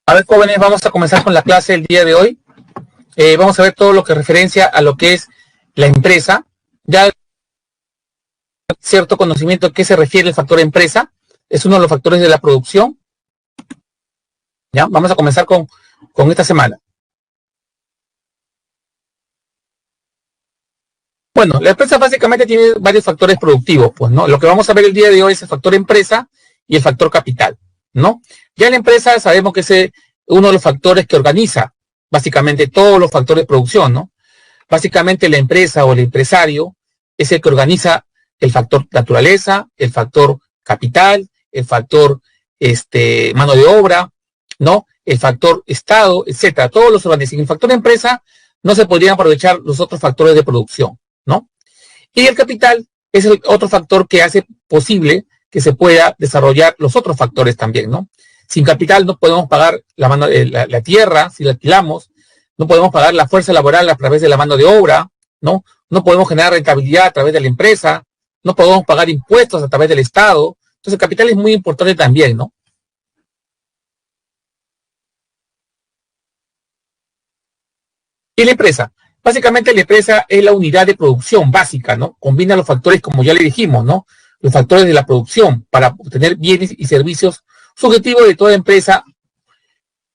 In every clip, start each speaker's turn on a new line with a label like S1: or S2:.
S1: A ver, jóvenes, vamos a comenzar con la clase del día de hoy. Vamos a ver todo lo que referencia a lo que es la empresa. Ya cierto conocimiento a qué se refiere el factor empresa. Es uno de los factores de la producción. Ya, vamos a comenzar con esta semana. Bueno, la empresa básicamente tiene varios factores productivos, pues, ¿no? Lo que vamos a ver el día de hoy es el factor empresa y el factor capital, ¿no? Ya la empresa sabemos que es uno de los factores que organiza básicamente todos los factores de producción, ¿no? Básicamente la empresa o el empresario es el que organiza el factor naturaleza, el factor capital, el factor mano de obra, ¿no? El factor estado, etcétera. Todos los organizan. El factor empresa no se podrían aprovechar los otros factores de producción, ¿no? Y el capital es el otro factor que hace posible que se pueda desarrollar los otros factores también, ¿no? Sin capital no podemos pagar la tierra, si la alquilamos, no podemos pagar la fuerza laboral a través de la mano de obra, ¿no? No podemos generar rentabilidad a través de la empresa, no podemos pagar impuestos a través del Estado. Entonces el capital es muy importante también, ¿no? Y la empresa. Básicamente la empresa es la unidad de producción básica, ¿no? Combina los factores, como ya le dijimos, ¿no? Los factores de la producción para obtener bienes y servicios. Su objetivo de toda empresa,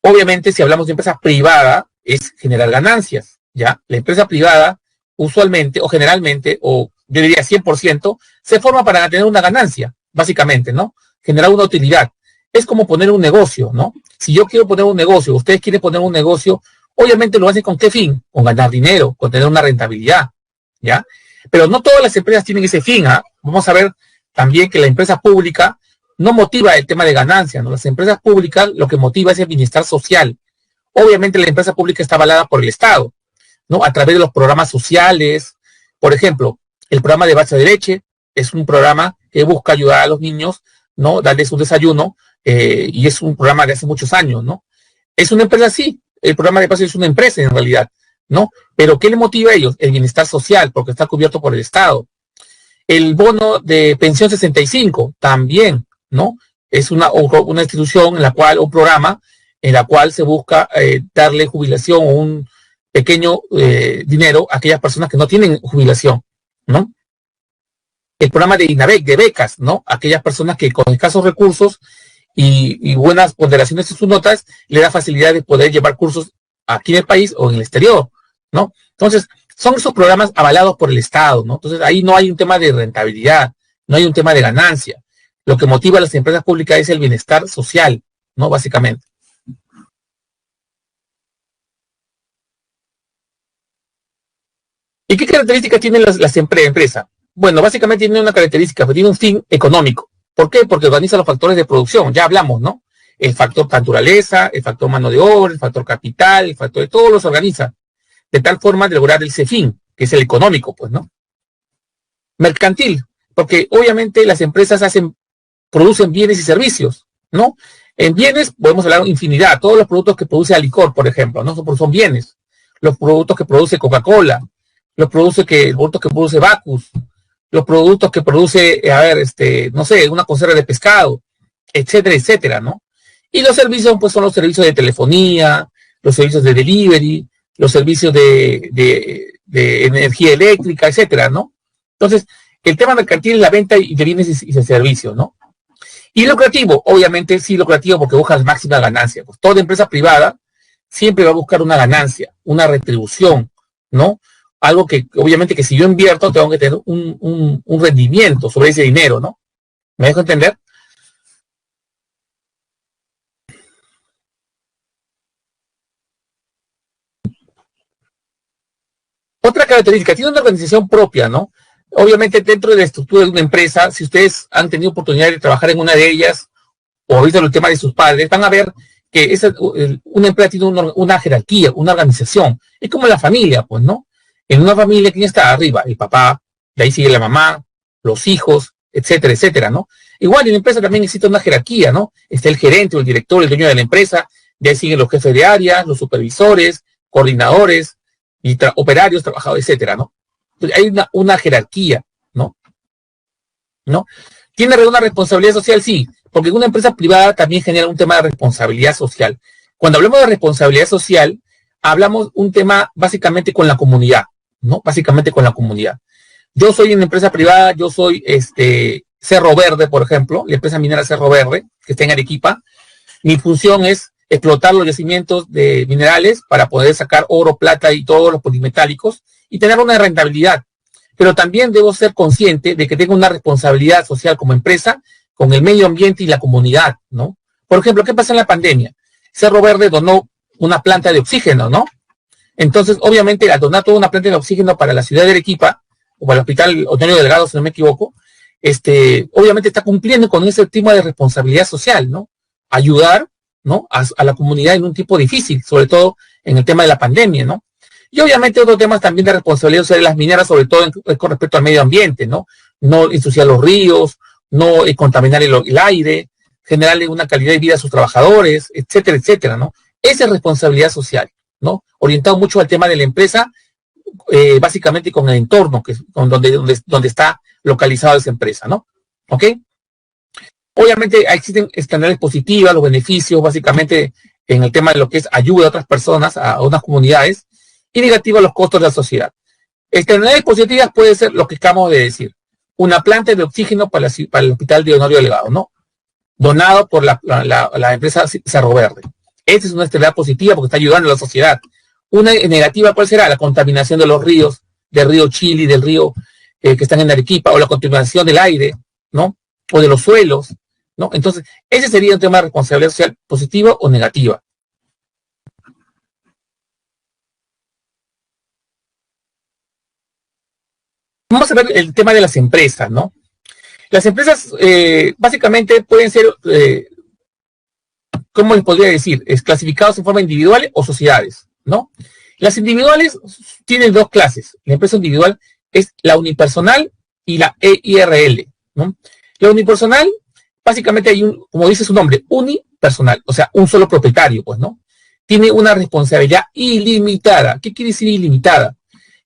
S1: obviamente, si hablamos de empresa privada, es generar ganancias, ¿ya? La empresa privada, usualmente, o generalmente, o yo diría 100%, se forma para tener una ganancia, básicamente, ¿no? Generar una utilidad. Es como poner un negocio, ¿no? Si yo quiero poner un negocio, ustedes quieren poner un negocio, obviamente lo hacen con qué fin, con ganar dinero, con tener una rentabilidad, ¿ya? Pero no todas las empresas tienen ese fin, ¿ah? Vamos a ver también que la empresa pública no motiva el tema de ganancia, ¿no? Las empresas públicas lo que motiva es el bienestar social. Obviamente la empresa pública está avalada por el Estado, ¿no? A través de los programas sociales. Por ejemplo, el programa de Bacha de Leche es un programa que busca ayudar a los niños, ¿no? Darles un desayuno, y es un programa de hace muchos años, ¿no? Es una empresa, sí. El programa de Bacha es una empresa en realidad, ¿no? Pero ¿qué le motiva a ellos? El bienestar social, porque está cubierto por el Estado. El bono de pensión 65 también, ¿no? Es una institución en la cual, un programa en la cual se busca darle jubilación o un pequeño dinero a aquellas personas que no tienen jubilación, ¿no? El programa de INABEC, de becas, ¿no? Aquellas personas que con escasos recursos y buenas ponderaciones en sus notas, le da facilidad de poder llevar cursos aquí en el país o en el exterior, ¿no? Entonces, son esos programas avalados por el Estado, ¿no? Entonces, ahí no hay un tema de rentabilidad, no hay un tema de ganancia. Lo que motiva a las empresas públicas es el bienestar social, ¿no? Básicamente. ¿Y qué características tienen las empresas? Bueno, básicamente tienen una característica, pues tiene un fin económico. ¿Por qué? Porque organiza los factores de producción, ya hablamos, ¿no? El factor naturaleza, el factor mano de obra, el factor capital, el factor de todos los organiza, de tal forma de lograr ese fin, que es el económico, pues, ¿no? Mercantil, porque obviamente las empresas producen bienes y servicios, ¿no? En bienes podemos hablar de infinidad, todos los productos que produce Alicor, por ejemplo, ¿no? Son bienes. Los productos que produce Coca-Cola, los productos que produce Bacus, los productos que produce, no sé, una conserva de pescado, etcétera, etcétera, ¿no? Y los servicios, pues, son los servicios de telefonía, los servicios de delivery, los servicios de energía eléctrica, etcétera, ¿no? Entonces, el tema mercantil es la venta de bienes y de servicios, ¿no? Y lucrativo, obviamente sí lucrativo porque busca la máxima ganancia. Pues toda empresa privada siempre va a buscar una ganancia, una retribución, ¿no? Algo que, obviamente, que si yo invierto, tengo que tener un rendimiento sobre ese dinero, ¿no? ¿Me dejo entender? Otra característica, tiene una organización propia, ¿no? Obviamente, dentro de la estructura de una empresa, si ustedes han tenido oportunidad de trabajar en una de ellas, o visto el tema de sus padres, van a ver que una empresa tiene una jerarquía, una organización. Es como la familia, pues, ¿no? En una familia, ¿quién está arriba? El papá, de ahí sigue la mamá, los hijos, etcétera, etcétera, ¿no? Igual en la empresa también existe una jerarquía, ¿no? Está el gerente o el director, el dueño de la empresa, de ahí siguen los jefes de área, los supervisores, coordinadores, y operarios, trabajadores, etcétera, ¿no? Entonces, hay una jerarquía, ¿no? ¿No? ¿Tiene una responsabilidad social? Sí, porque una empresa privada también genera un tema de responsabilidad social. Cuando hablamos de responsabilidad social, hablamos un tema básicamente con la comunidad, ¿no? Básicamente con la comunidad. Yo soy una empresa privada, yo soy Cerro Verde, por ejemplo, la empresa minera Cerro Verde, que está en Arequipa. Mi función es explotar los yacimientos de minerales para poder sacar oro, plata y todos los polimetálicos y tener una rentabilidad. Pero también debo ser consciente de que tengo una responsabilidad social como empresa con el medio ambiente y la comunidad, ¿no? Por ejemplo, ¿qué pasa en la pandemia? Cerro Verde donó una planta de oxígeno, ¿no? Entonces, obviamente, al donar toda una planta de oxígeno para la ciudad de Arequipa, o para el Hospital Antonio Delgado, si no me equivoco, obviamente está cumpliendo con ese tipo de responsabilidad social, ¿no? Ayudar, ¿no? A la comunidad en un tiempo difícil, sobre todo en el tema de la pandemia, ¿no? Y obviamente otros temas también de responsabilidad social de las mineras, sobre todo con respecto al medio ambiente, ¿no? No ensuciar los ríos, no contaminar el aire, generarle una calidad de vida a sus trabajadores, etcétera, etcétera, ¿no? Esa es responsabilidad social, ¿no? Orientado mucho al tema de la empresa, básicamente con el entorno, que es donde está localizada esa empresa, ¿no? ¿Ok? Obviamente existen externalidades positivas, los beneficios, básicamente en el tema de lo que es ayuda a otras personas, a unas comunidades, y negativas los costos de la sociedad. Externalidades positivas puede ser lo que acabamos de decir, una planta de oxígeno para el Hospital de Honorio Delgado, ¿no? Donado por la empresa Cerro Verde. Esta es una externalidad positiva porque está ayudando a la sociedad. Una negativa, ¿cuál será? La contaminación de los ríos, del río Chili, del río que están en Arequipa, o la contaminación del aire, ¿no? O de los suelos, ¿no? Entonces, ese sería un tema de responsabilidad social positiva o negativa. Vamos a ver el tema de las empresas, ¿no? Las empresas básicamente pueden ser, ¿cómo les podría decir? Clasificados en forma individual o sociedades, ¿no? Las individuales tienen dos clases. La empresa individual es la unipersonal y la EIRL, ¿no? La unipersonal, básicamente hay como dice su nombre, unipersonal, o sea, un solo propietario, pues, ¿no? Tiene una responsabilidad ilimitada. ¿Qué quiere decir ilimitada?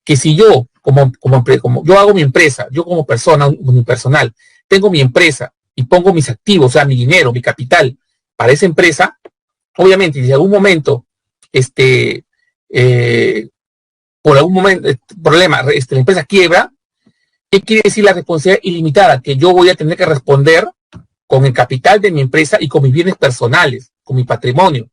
S1: Que si yo, como yo hago mi empresa, yo como persona unipersonal, tengo mi empresa y pongo mis activos, o sea, mi dinero, mi capital para esa empresa, obviamente, si en algún momento, por algún momento, problema, la empresa quiebra, ¿qué quiere decir la responsabilidad ilimitada? Que yo voy a tener que responder con el capital de mi empresa y con mis bienes personales, con mi patrimonio.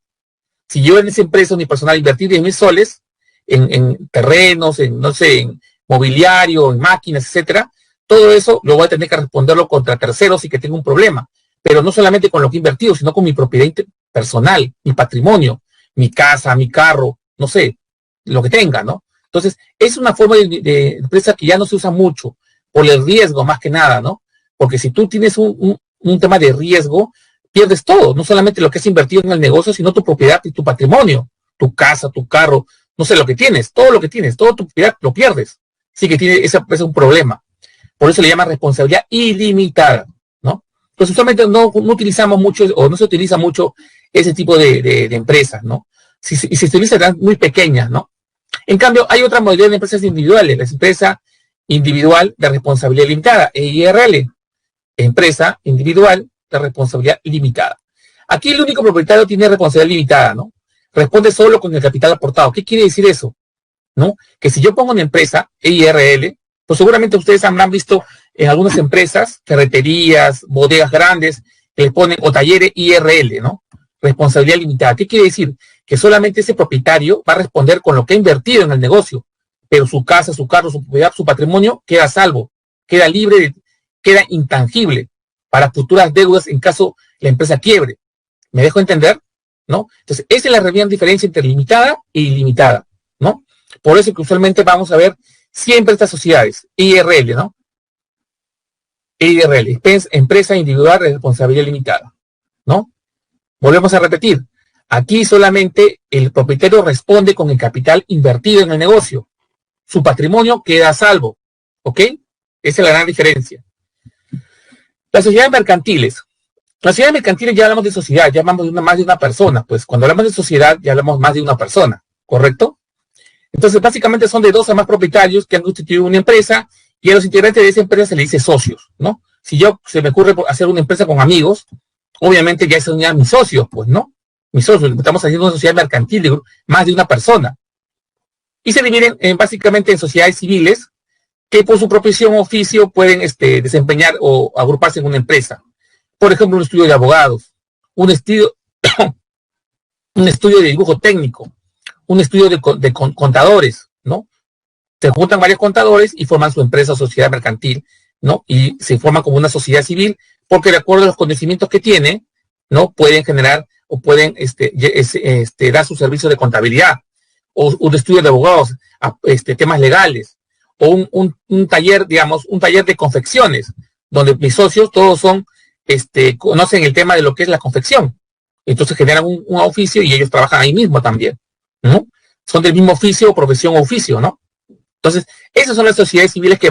S1: Si yo en esa empresa unipersonal invertí 10,000 soles en terrenos, no sé, en mobiliario, en máquinas, etcétera, todo eso lo voy a tener que responderlo contra terceros y que tengo un problema. Pero no solamente con lo que he invertido, sino con mi propiedad personal, mi patrimonio, mi casa, mi carro, no sé, lo que tenga, ¿no? Entonces, es una forma de empresa que ya no se usa mucho, por el riesgo más que nada, ¿no? Porque si tú tienes un tema de riesgo, pierdes todo, no solamente lo que has invertido en el negocio, sino tu propiedad y tu patrimonio, tu casa, tu carro, no sé, lo que tienes, todo lo que tienes, toda tu propiedad lo pierdes. Así que ese es un problema. Por eso le llama responsabilidad ilimitada, ¿no? Entonces, usualmente no utilizamos mucho, o no se utiliza mucho ese tipo de empresas, ¿no? Si se utilizan muy pequeñas, ¿no? En cambio, hay otra modalidad de empresas individuales, la empresa individual de responsabilidad limitada, EIRL, empresa individual de responsabilidad limitada. Aquí el único propietario tiene responsabilidad limitada, ¿no? Responde solo con el capital aportado. ¿Qué quiere decir eso? ¿No? Que si yo pongo una empresa, EIRL, pues seguramente ustedes habrán visto en algunas empresas, ferreterías, bodegas grandes, que le ponen, o talleres IRL, ¿no? Responsabilidad limitada. ¿Qué quiere decir? Que solamente ese propietario va a responder con lo que ha invertido en el negocio, pero su casa, su carro, su propiedad, su patrimonio queda a salvo, queda libre, queda intangible para futuras deudas en caso la empresa quiebre. ¿Me dejo entender? ¿No? Entonces, esa es la gran diferencia entre limitada e ilimitada, ¿no? Por eso que usualmente vamos a ver siempre estas sociedades, IRL, ¿no? IRL, empresa individual de responsabilidad limitada, ¿no? Volvemos a repetir, aquí solamente el propietario responde con el capital invertido en el negocio. Su patrimonio queda a salvo, ¿ok? Esa es la gran diferencia. Las sociedades mercantiles. Las sociedades mercantiles ya hablamos de sociedad, ya hablamos de más de una persona, pues cuando hablamos de sociedad ya hablamos más de una persona, ¿correcto? Entonces, básicamente son de 2 a más propietarios que han constituido una empresa y a los integrantes de esa empresa se le dice socios, ¿no? Si se me ocurre hacer una empresa con amigos, obviamente ya son ya mis socios, pues, ¿no? mis socios, estamos haciendo una sociedad mercantil de más de una persona. Y se dividen básicamente en sociedades civiles que por su profesión o oficio pueden desempeñar o agruparse en una empresa. Por ejemplo, un estudio de abogados, un estudio de dibujo técnico, un estudio de contadores, ¿no? Se juntan varios contadores y forman su empresa o sociedad mercantil, ¿no? Y se forman como una sociedad civil porque de acuerdo a los conocimientos que tiene, ¿no? Pueden generar o pueden dar su servicio de contabilidad o un estudio de abogados, temas legales, o un taller, digamos, un taller de confecciones, donde mis socios todos conocen el tema de lo que es la confección. Entonces generan un oficio y ellos trabajan ahí mismo también, ¿no? Son del mismo oficio, profesión o oficio, ¿no? Entonces, esas son las sociedades civiles que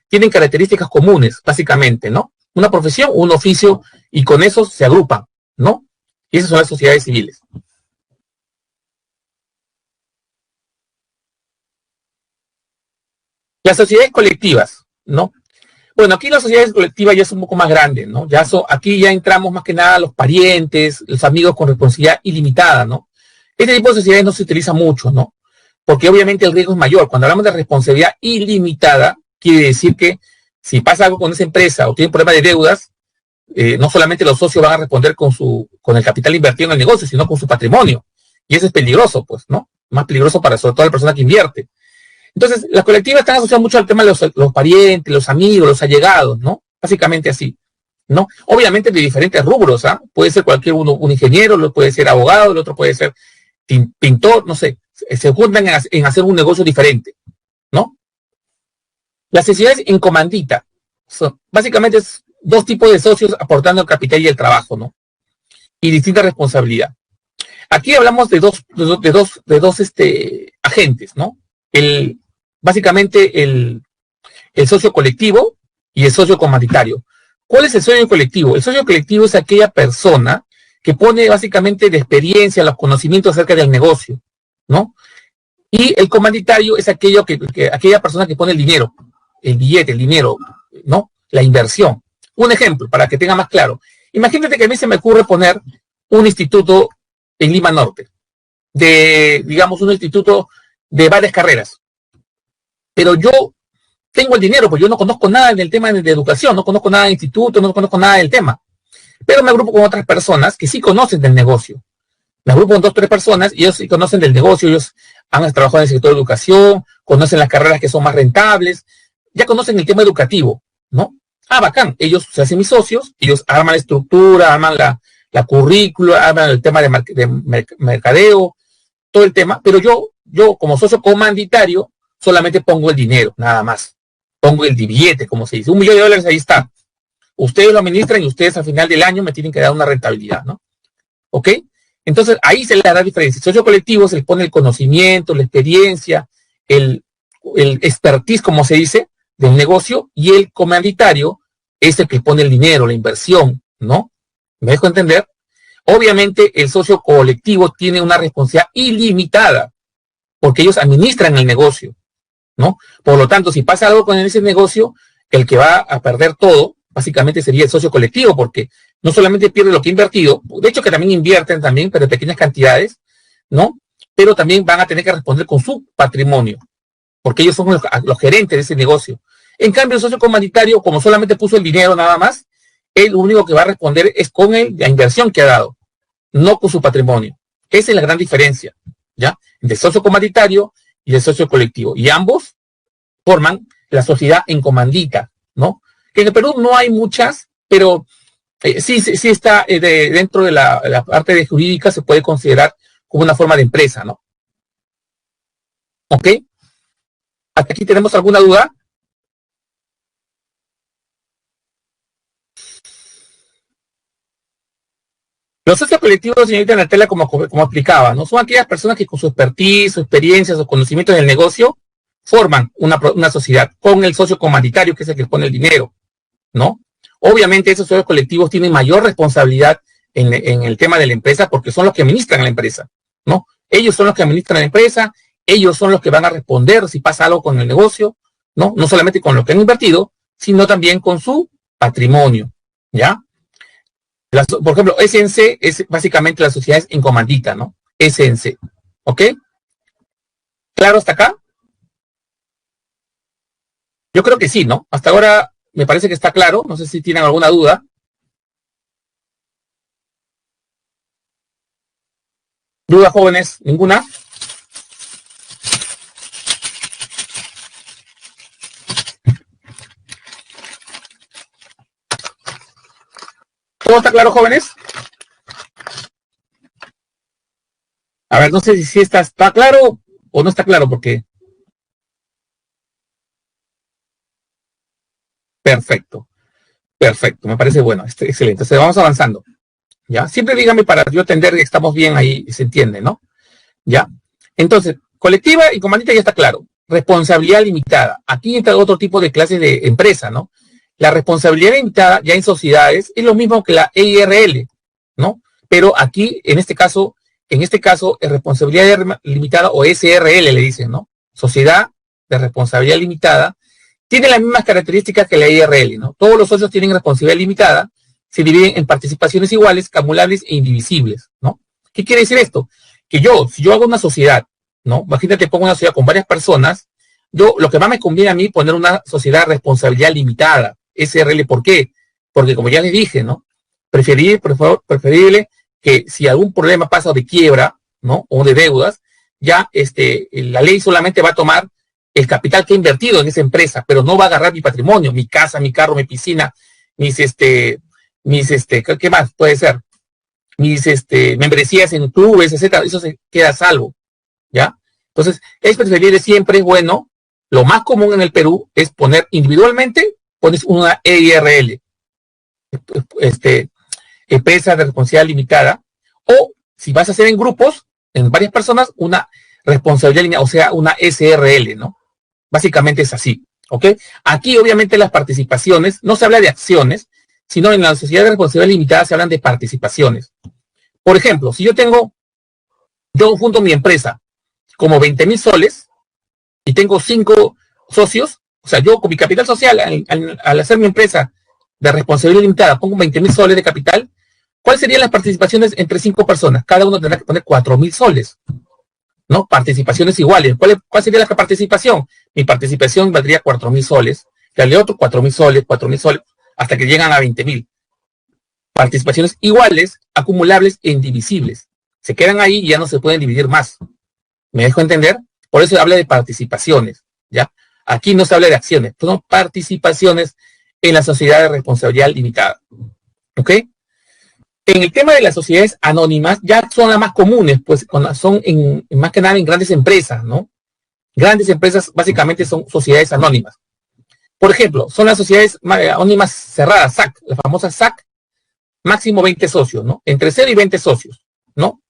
S1: tienen características comunes, básicamente, ¿no? Una profesión, un oficio, y con eso se agrupan, ¿no? Y esas son las sociedades civiles. Las sociedades colectivas, ¿no? Bueno, aquí las sociedades colectivas ya son un poco más grandes, ¿no? Aquí ya entramos más que nada los parientes, los amigos con responsabilidad ilimitada, ¿no? Este tipo de sociedades no se utiliza mucho, ¿no? Porque obviamente el riesgo es mayor. Cuando hablamos de responsabilidad ilimitada, quiere decir que si pasa algo con esa empresa o tiene problema de deudas, no solamente los socios van a responder con el capital invertido en el negocio, sino con su patrimonio. Y eso es peligroso, pues, ¿no? Más peligroso para sobre todo la persona que invierte. Entonces, las colectivas están asociadas mucho al tema de los parientes, los amigos, los allegados, ¿no? Básicamente así, ¿no? Obviamente de diferentes rubros, ¿ah? Puede ser cualquier uno, un ingeniero, puede ser abogado, el otro puede ser pintor, no sé. Se juntan en hacer un negocio diferente, ¿no? Las sociedades en comandita son básicamente dos tipos de socios aportando el capital y el trabajo, ¿no? Y distinta responsabilidad. Aquí hablamos de dos agentes, ¿no? Básicamente el socio colectivo y el socio comanditario. ¿Cuál es el socio colectivo? El socio colectivo es aquella persona que pone básicamente de experiencia los conocimientos acerca del negocio, ¿no? Y el comanditario es aquella persona que pone el dinero, el billete, el dinero, ¿no? La inversión. Un ejemplo, para que tenga más claro. Imagínate que a mí se me ocurre poner un instituto en Lima Norte, digamos, un instituto de varias carreras. Pero yo tengo el dinero, pues yo no conozco nada del tema de educación, no conozco nada de instituto, no conozco nada del tema. Pero me agrupo con otras personas que sí conocen del negocio. Me agrupo con 2 o 3 personas y ellos sí conocen del negocio, ellos han trabajado en el sector de educación, conocen las carreras que son más rentables, ya conocen el tema educativo, ¿no? Ah, bacán, ellos se hacen mis socios, ellos arman la estructura, arman la currícula, arman el tema de mercadeo, todo el tema, pero yo como socio comanditario solamente pongo el dinero, nada más. Pongo el billete, como se dice, $1.000.000, ahí está. Ustedes lo administran y ustedes al final del año me tienen que dar una rentabilidad, ¿no? ¿Ok? Entonces ahí se le da la diferencia. El socio colectivo se le pone el conocimiento, la experiencia, el expertise, como se dice, del negocio, y el comanditario es el que pone el dinero, la inversión, ¿no? ¿Me dejo entender? Obviamente el socio colectivo tiene una responsabilidad ilimitada, porque ellos administran el negocio, ¿no? Por lo tanto, si pasa algo con ese negocio, el que va a perder todo, básicamente sería el socio colectivo, porque no solamente pierde lo que ha invertido, de hecho que también invierten también, pero en pequeñas cantidades, ¿no? Pero también van a tener que responder con su patrimonio, porque ellos son los gerentes de ese negocio. En cambio, el socio comanditario, como solamente puso el dinero nada más, él lo único que va a responder es con la inversión que ha dado, no con su patrimonio. Esa es la gran diferencia, ¿ya? Entre el socio comanditario y el socio colectivo. Y ambos forman la sociedad en comandita, ¿no? Que en el Perú no hay muchas, pero sí está dentro de la parte de jurídica, se puede considerar como una forma de empresa, ¿no? ¿Ok? ¿Hasta aquí tenemos alguna duda? Los socios colectivos, señorita Natela, como explicaba, ¿no? Son aquellas personas que con su expertise, su experiencia, sus conocimientos en el negocio, forman una sociedad con el socio comanditario, que es el que pone el dinero, ¿no? Obviamente esos socios colectivos tienen mayor responsabilidad en el tema de la empresa porque son los que administran la empresa, ¿no? Ellos son los que administran la empresa, ellos son los que van a responder si pasa algo con el negocio, ¿no? No solamente con lo que han invertido, sino también con su patrimonio, ¿ya? Por ejemplo, SNC es básicamente las sociedades en comandita, ¿no? SNC. ¿Ok? ¿Claro hasta acá? Yo creo que sí, ¿no? Hasta ahora me parece que está claro. No sé si tienen alguna duda. ¿Dudas, jóvenes? ¿Ninguna? ¿Todo está claro, jóvenes? A ver, no sé si está claro o no está claro, porque... Perfecto, perfecto, me parece bueno, excelente. Entonces vamos avanzando, ¿ya? Siempre dígame para yo entender que estamos bien ahí, se entiende, ¿no? ¿Ya? Entonces, colectiva y comandita ya está claro. Responsabilidad limitada. Aquí entra otro tipo de clase de empresa, ¿no? La responsabilidad limitada ya en sociedades es lo mismo que la EIRL, ¿no? Pero aquí, en este caso, es responsabilidad limitada o SRL le dicen, ¿no? Sociedad de responsabilidad limitada. Tiene las mismas características que la IRL, ¿no? Todos los socios tienen responsabilidad limitada, se dividen en participaciones iguales, acumulables e indivisibles, ¿no? ¿Qué quiere decir esto? Que si yo hago una sociedad, ¿no? Imagínate, pongo una sociedad con varias personas, lo que más me conviene a mí poner una sociedad de responsabilidad limitada, SRL, ¿por qué? Porque como ya les dije, ¿no? Preferible que si algún problema pasa de quiebra, ¿no? O de deudas, ya la ley solamente va a tomar el capital que he invertido en esa empresa, pero no va a agarrar mi patrimonio, mi casa, mi carro, mi piscina, ¿qué más puede ser? Mis membresías en clubes, etcétera, eso se queda a salvo, ¿ya? Entonces, es preferible siempre, es bueno, lo más común en el Perú es poner individualmente, pones una EIRL, empresa de responsabilidad limitada, o si vas a hacer en grupos, en varias personas, una responsabilidad limitada, o sea, una SRL, ¿no? Básicamente es así, ¿ok? Aquí obviamente las participaciones, no se habla de acciones, sino en la sociedad de responsabilidad limitada se hablan de participaciones. Por ejemplo, si yo junto mi empresa como 20,000 soles y tengo 5 socios, o sea, yo con mi capital social, al hacer mi empresa de responsabilidad limitada, pongo 20,000 soles de capital, ¿cuáles serían las participaciones entre 5 personas? Cada uno tendrá que poner 4,000 soles. ¿No? Participaciones iguales. ¿Cuál sería la participación? Mi participación valdría 4,000 soles, y al de otro 4,000 soles, 4,000 soles, hasta que llegan a 20,000. Participaciones iguales, acumulables e indivisibles. Se quedan ahí y ya no se pueden dividir más. ¿Me dejo entender? Por eso habla de participaciones, ¿ya? Aquí no se habla de acciones, son participaciones en la sociedad de responsabilidad limitada. ¿Ok? En el tema de las sociedades anónimas, ya son las más comunes, pues son más que nada en grandes empresas, ¿no? Grandes empresas básicamente son sociedades anónimas. Por ejemplo, son las sociedades anónimas cerradas, SAC, la famosa SAC, máximo 20 socios, ¿no? Entre 0 y 20 socios, ¿no?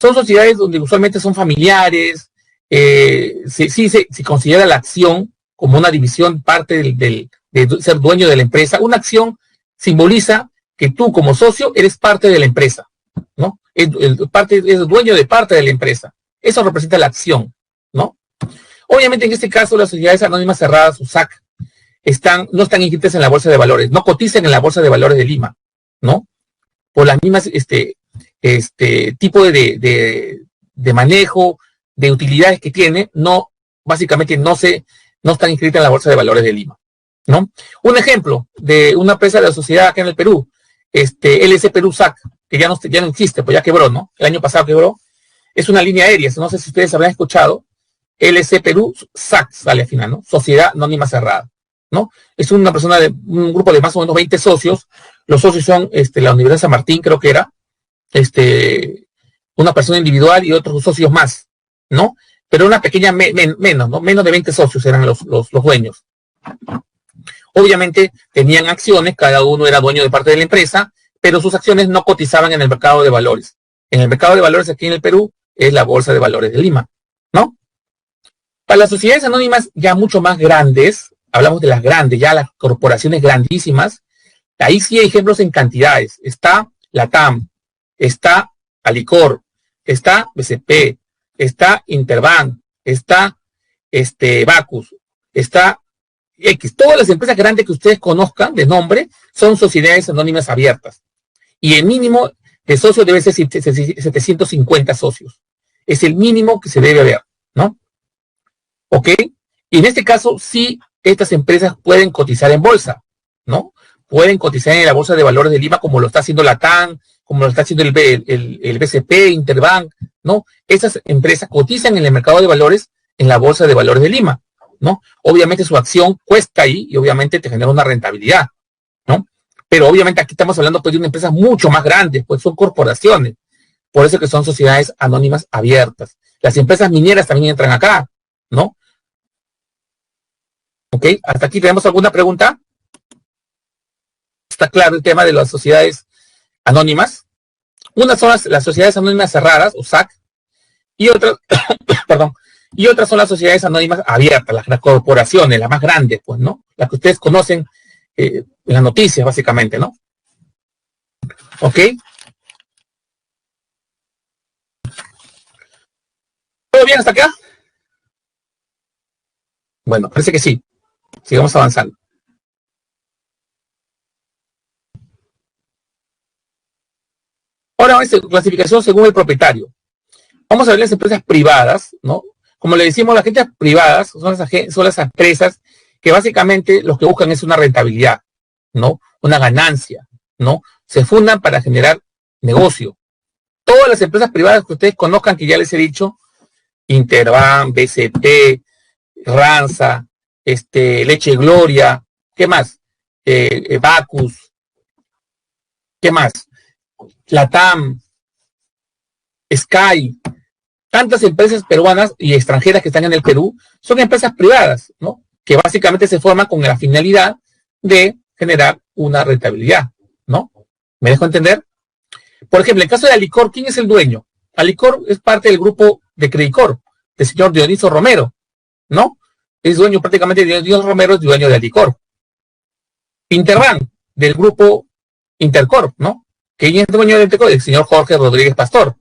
S1: Son sociedades donde usualmente son familiares, se considera la acción como una división, parte de ser dueño de la empresa. Una acción simboliza que tú como socio eres parte de la empresa, ¿no? Es dueño de parte de la empresa. Eso representa la acción, ¿no? Obviamente en este caso las sociedades anónimas cerradas, o SAC, no están inscritas en la bolsa de valores, no cotizan en la bolsa de valores de Lima, ¿no? Por las mismas, tipo de manejo, de utilidades que tiene, básicamente no están inscritas en la bolsa de valores de Lima, ¿no? Un ejemplo de una empresa de la sociedad acá en el Perú, LC Perú SAC, que ya no existe, pues ya quebró, ¿no? El año pasado quebró. Es una línea aérea, no sé si ustedes habrán escuchado. LC Perú SAC sale al final, ¿no? Sociedad Anónima Cerrada, ¿no? Es un grupo de más o menos 20 socios. Los socios son la Universidad de San Martín, creo que era, una persona individual y otros socios más, ¿no? Pero una pequeña menos, ¿no? Menos de 20 socios eran los dueños. Obviamente tenían acciones, cada uno era dueño de parte de la empresa, pero sus acciones no cotizaban en el mercado de valores. En el mercado de valores aquí en el Perú es la Bolsa de Valores de Lima, ¿no? Para las sociedades anónimas ya mucho más grandes, hablamos de las grandes, ya las corporaciones grandísimas, ahí sí hay ejemplos en cantidades. Está la TAM, está Alicor, está BCP, está Interbank, está Bacus, está X. Todas las empresas grandes que ustedes conozcan de nombre son sociedades anónimas abiertas. Y el mínimo de socios debe ser 750 socios. Es el mínimo que se debe haber, ¿no? ¿Ok? Y en este caso, sí, estas empresas pueden cotizar en bolsa, ¿no? Pueden cotizar en la Bolsa de Valores de Lima como lo está haciendo la TAN, como lo está haciendo el BCP, Interbank, ¿no? Esas empresas cotizan en el mercado de valores en la Bolsa de Valores de Lima, ¿no? Obviamente su acción cuesta ahí y obviamente te genera una rentabilidad, ¿no? Pero obviamente aquí estamos hablando pues, de una empresa mucho más grande, pues son corporaciones, por eso que son sociedades anónimas abiertas. Las empresas mineras también entran acá, ¿no? ¿Ok? ¿Hasta aquí tenemos alguna pregunta? Está claro el tema de las sociedades anónimas. Unas son las sociedades anónimas cerradas, o SAC, y otras, perdón, y otras son las sociedades anónimas abiertas, las corporaciones, las más grandes, pues, ¿no? Las que ustedes conocen en las noticias, básicamente, ¿no? ¿Ok? ¿Todo bien hasta acá? Bueno, parece que sí. Sigamos avanzando. Ahora es clasificación según el propietario. Vamos a ver las empresas privadas, ¿no? Como le decimos, las empresas privadas son las empresas que básicamente lo que buscan es una rentabilidad, ¿no? Una ganancia, ¿no? Se fundan para generar negocio. Todas las empresas privadas que ustedes conozcan, que ya les he dicho, Interbank, BCP, Ranza, Leche Gloria, ¿qué más? Bacus, ¿qué más? Latam, Sky, tantas empresas peruanas y extranjeras que están en el Perú, son empresas privadas, ¿no? Que básicamente se forman con la finalidad de generar una rentabilidad, ¿no? ¿Me dejo entender? Por ejemplo, en el caso de Alicor, ¿quién es el dueño? Alicor es parte del grupo de Credicor, del señor Dioniso Romero, ¿no? Es dueño prácticamente de Dioniso Romero, es dueño de Alicor. Interbank, del grupo Intercorp, ¿no? ¿Quién es el dueño de Intercorp? El señor Jorge Rodríguez Pastor,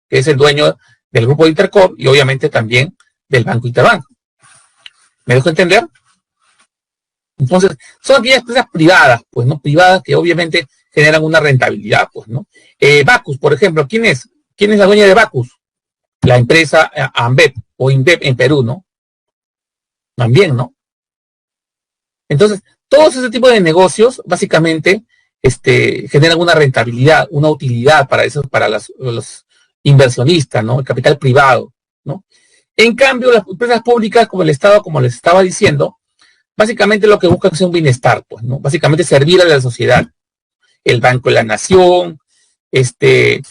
S1: que es el dueño del grupo Intercorp y obviamente también del Banco Interbank. ¿Me dejo entender? Entonces, son aquellas empresas privadas, pues, ¿no? Privadas que obviamente generan una rentabilidad, pues, ¿no? Bacus, por ejemplo, ¿quién es? ¿Quién es la dueña de Bacus? La empresa AMBEP o INVEP en Perú, ¿no? También, ¿no? Entonces, todos ese tipo de negocios, básicamente, generan una rentabilidad, una utilidad para eso, para los inversionistas, ¿no? El capital privado, ¿no? En cambio, las empresas públicas, como el Estado, como les estaba diciendo, básicamente lo que buscan es un bienestar, pues, ¿no? Básicamente servir a la sociedad. El Banco de la Nación,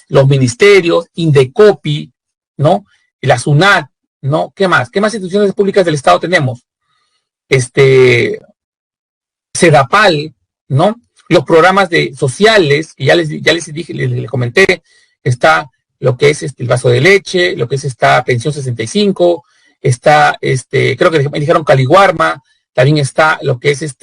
S1: los ministerios, Indecopi, ¿no? La SUNAT, ¿no? ¿Qué más? ¿Qué más instituciones públicas del Estado tenemos? Sedapal, ¿no? Los programas sociales, que ya les dije, les comenté, está lo que es el vaso de leche, lo que es esta pensión 65, está, creo que me dijeron Caliguarma, también está lo que es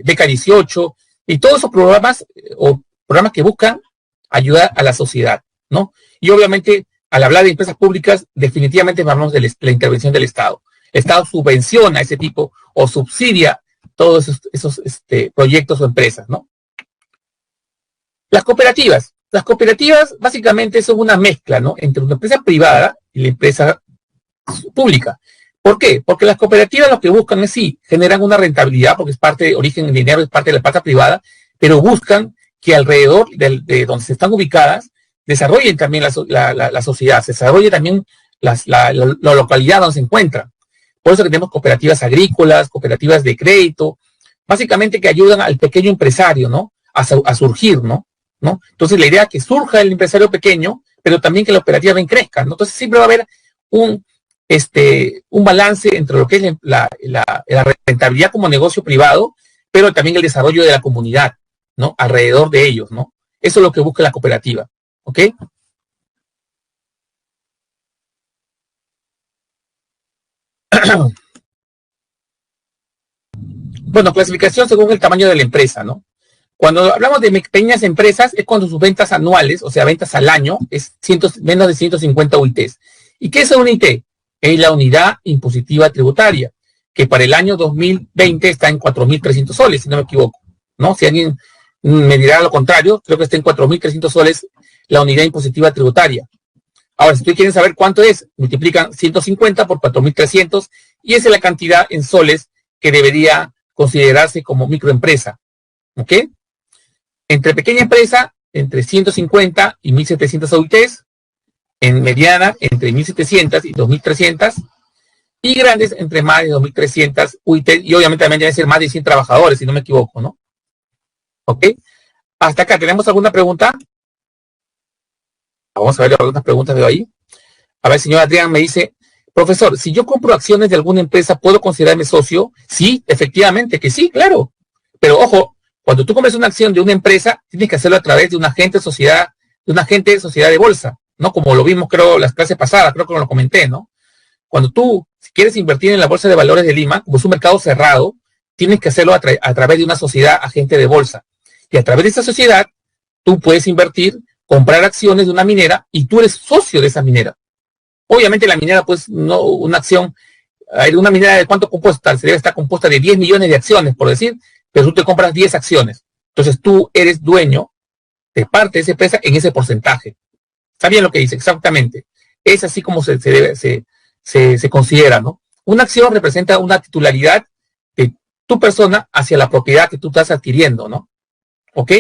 S1: Beca 18, y todos esos programas, o programas que buscan ayudar a la sociedad, ¿no? Y obviamente, al hablar de empresas públicas, definitivamente hablamos de la intervención del Estado. El Estado subvenciona ese tipo, o subsidia todos esos proyectos o empresas, ¿no? Las cooperativas básicamente son una mezcla, ¿no? Entre una empresa privada y la empresa pública. ¿Por qué? Porque las cooperativas lo que buscan es sí, generan una rentabilidad, porque es parte de origen en dinero, es parte de la plata privada, pero buscan que alrededor de donde se están ubicadas, desarrollen también la sociedad, se desarrolle también la localidad donde se encuentran. Por eso que tenemos cooperativas agrícolas, cooperativas de crédito, básicamente que ayudan al pequeño empresario, ¿no? A surgir, ¿no? Entonces la idea es que surja el empresario pequeño, pero también que la cooperativa también crezca, ¿no? Entonces siempre va a haber un balance entre lo que es la rentabilidad como negocio privado, pero también el desarrollo de la comunidad, ¿no? Alrededor de ellos, ¿no? Eso es lo que busca la cooperativa, ¿ok? Bueno, clasificación según el tamaño de la empresa, ¿no? Cuando hablamos de pequeñas empresas, es cuando sus ventas anuales, o sea, ventas al año, es menos de 150 UITs. ¿Y qué es una UIT? Es la unidad impositiva tributaria, que para el año 2020 está en 4.300 soles, si no me equivoco, ¿no? Si alguien me dirá lo contrario, creo que está en 4.300 soles la unidad impositiva tributaria. Ahora, si ustedes quieren saber cuánto es, multiplican 150 por 4.300 y esa es la cantidad en soles que debería considerarse como microempresa. ¿Ok? Entre pequeña empresa, entre 150 y 1.700 UITs, en mediana, entre 1.700 y 2.300, y grandes, entre más de 2.300 UITs, y obviamente también deben ser más de 100 trabajadores, si no me equivoco, ¿no? ¿Ok? Hasta acá, ¿tenemos alguna pregunta? Vamos a ver algunas preguntas de ahí. A ver, señor Adrián me dice, profesor, si yo compro acciones de alguna empresa, ¿puedo considerarme socio? Sí, efectivamente, que sí, claro. Pero ojo, cuando tú compras una acción de una empresa, tienes que hacerlo a través de un agente de sociedad, de bolsa, ¿no? Como lo vimos, creo, las clases pasadas, creo que lo comenté, ¿no? Cuando tú, si quieres invertir en la Bolsa de Valores de Lima, como es un mercado cerrado, tienes que hacerlo a través de una sociedad agente de bolsa. Y a través de esa sociedad, tú puedes invertir, comprar acciones de una minera y tú eres socio de esa minera. Obviamente la minera, pues, no, una acción, una minera de cuánto compuesta, se debe estar compuesta de 10 millones de acciones, por decir, pero tú te compras 10 acciones. Entonces tú eres dueño de parte de esa empresa en ese porcentaje. ¿Está bien lo que dice? Exactamente. Es así como se considera, ¿no? Una acción representa una titularidad de tu persona hacia la propiedad que tú estás adquiriendo, ¿no? ¿Ok?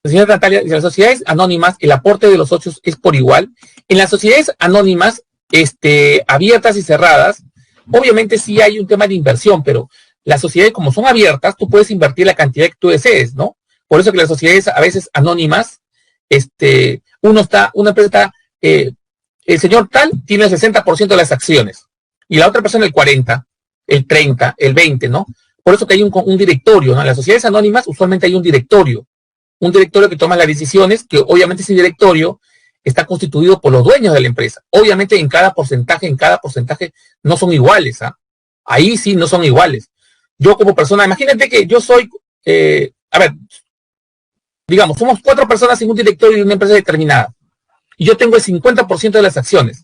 S1: Señora Natalia, en las sociedades anónimas, el aporte de los socios es por igual. En las sociedades anónimas, abiertas y cerradas, obviamente sí hay un tema de inversión, pero las sociedades, como son abiertas, tú puedes invertir la cantidad que tú desees, ¿no? Por eso que las sociedades a veces anónimas, una empresa está, el señor tal tiene el 60% de las acciones y la otra persona el 40%, el 30%, el 20%, ¿no? Por eso que hay un directorio, ¿no? En las sociedades anónimas usualmente hay un directorio que toma las decisiones, que obviamente ese directorio está constituido por los dueños de la empresa. Obviamente en cada porcentaje no son iguales, ¿ah? Ahí sí no son iguales. Yo como persona, imagínate que yo soy, digamos, somos 4 personas en un directorio de una empresa determinada. Y yo tengo el 50% de las acciones,